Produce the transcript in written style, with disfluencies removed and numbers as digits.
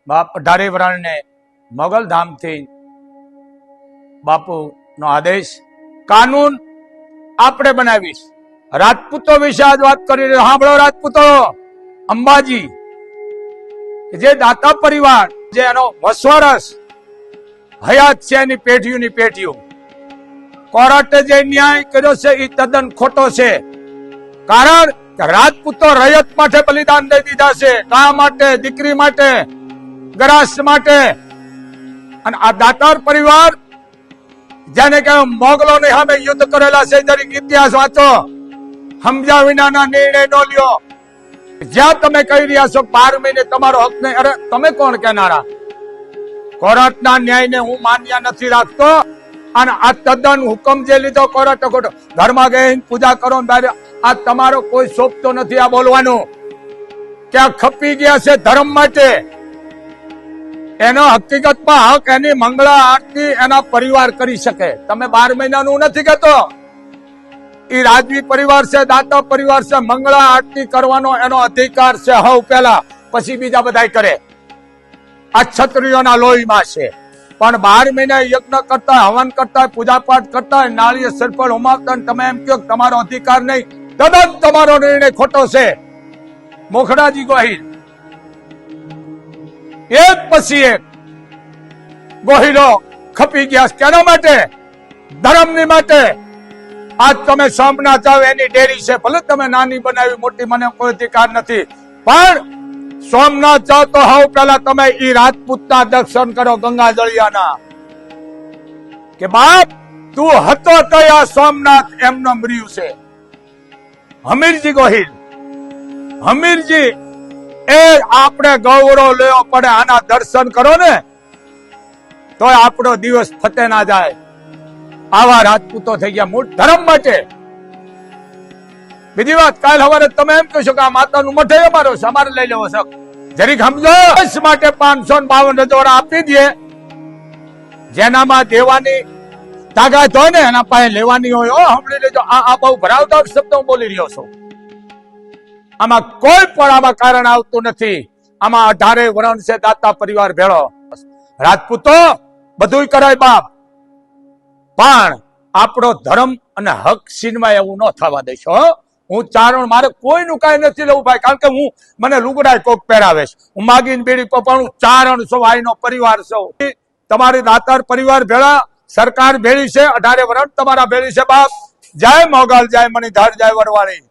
બાપ 18 વરણને મોગલધામથી બાપુ નો આદેશ કાનૂન આપણે બનાવીશ। રાજપૂતો વિશે આજ વાત કરી રહ્યો। સાંભળો રાજપૂતો, અંબાજી જે દાતા પરિવાર જે એનો વસવારસ હયાત છે, એની પેઢીઓની પેઢીઓ કોર્ટે જે ન્યાય કર્યો છે એ તદ્દન ખોટો છે। કારણ કે રાજપૂતો રયત માટે બલિદાન દઈ દીધા છે, કા માટે, દીકરી માટે, ગ્રાસ માટે। અને આ દાતાર પરિવાર જેને કે મોગલો ની સામે યુદ્ધ કરેલા છે, તરીકે ઇતિહાસ વાંચો। સમજ્યા વિનાના નિર્ણય નો લ્યો। જ્યાં તમે કહી રહ્યા છો 12 મહિને તમારો હક નહીં, અરે તમે કોણ કહેનારા? કોર્ટના ન્યાયને હું માન્ય નથી રાખતો। અને આ તદ્દન હુકમ જે લીધો કોર્ટે ખોટો। ઘરમાં ગઈ પૂજા કરો, આ તમારો કોઈ શોભતો નથી આ બોલવાનું કે આ ખપી ગયા છે ધર્મ માટે। એનો હકીકતમાં હક એની મંગળા આરતી એના પરિવાર કરી શકે। તમે 12 મહિનાનું નથી કહેતો, એ રાજવી પરિવાર છે, દાતા પરિવાર છે, મંગળા આરતી કરવાનો એનો અધિકાર છે હવ પેલા, પછી બીજા બધા કરે। આ ક્ષત્રિયોના લોહીમાં છે। પણ 12 મહિને યજ્ઞ કરતા, હવન કરતા, પૂજા પાઠ કરતા, નાળિયેર સરપળ હોમાવતા, તમે એમ કહો તમારો અધિકાર નહીં, તદ્દન તમારો નિર્ણય ખોટો છે। મોખડાજી ગોહિલ એક પછી એક ગોહિલો ખપી ગયા। કેના માટે? ધર્મની માટે। આજ તમે સોમનાથ જાઓ, એની ડેરી છે, ભલે તમે નાની બનાવી મોટી, મને કોઈ અધિકાર નથી, પણ સોમનાથ જાઓ તો હવે પેલા તમે ઈ રાજપૂતના દર્શન કરો, ગંગા જળિયાના, કે બાપ તું હતો તો આ સોમનાથ એમનો મર્યું છે। હમીરજી ગોહિલ, હમીરજી એ આપણે ગૌરવ લેવો પડે, આના દર્શન કરો ને તો આપણો દિવસ ફતે ના જાય। આવા રાજપૂતો થઈ ગયા મૂળ ધર્મ માટે। બીજી વાત, કાલ સવારે તમે એમ કહો છો કે આ માતાનું મઠ અમારો છે, અમારે લઈ લેવો છે, જરીક સમજો। માટે 552 રજવાડા આપી દે, જેનામાં દેવાની તાકાત હોય ને એના પાસે લેવાની હોય। સાંભળી લેજો, આ બહુ ભરાવદાર શબ્દ હું બોલી રહ્યો છું। આમાં કોઈ પણ આમાં કારણ આવતું નથી। આમાં 18 વરણ છે દાતા પરિવાર ભેળો। રાજપૂતો બધું કરાય બાપ, પણ આપણો ધર્મ અને હક છીનવાય એવું ન થવા દેશો। હું ચારણ, મારે કોઈનું કઈ નથી લેવું ભાઈ, કારણ કે હું મને લુગડાય કોક પહેરાવે છે, હું માગીને બીડી પણ હું ચારણ છું, આઈનો પરિવાર છું। તમારી દાતાર પરિવાર ભેળા, સરકાર ભેળી છે, 18 વરણ તમારા ભેળી છે બાપ। જય મોગલ, જય મણિધર, જય વરવાળી।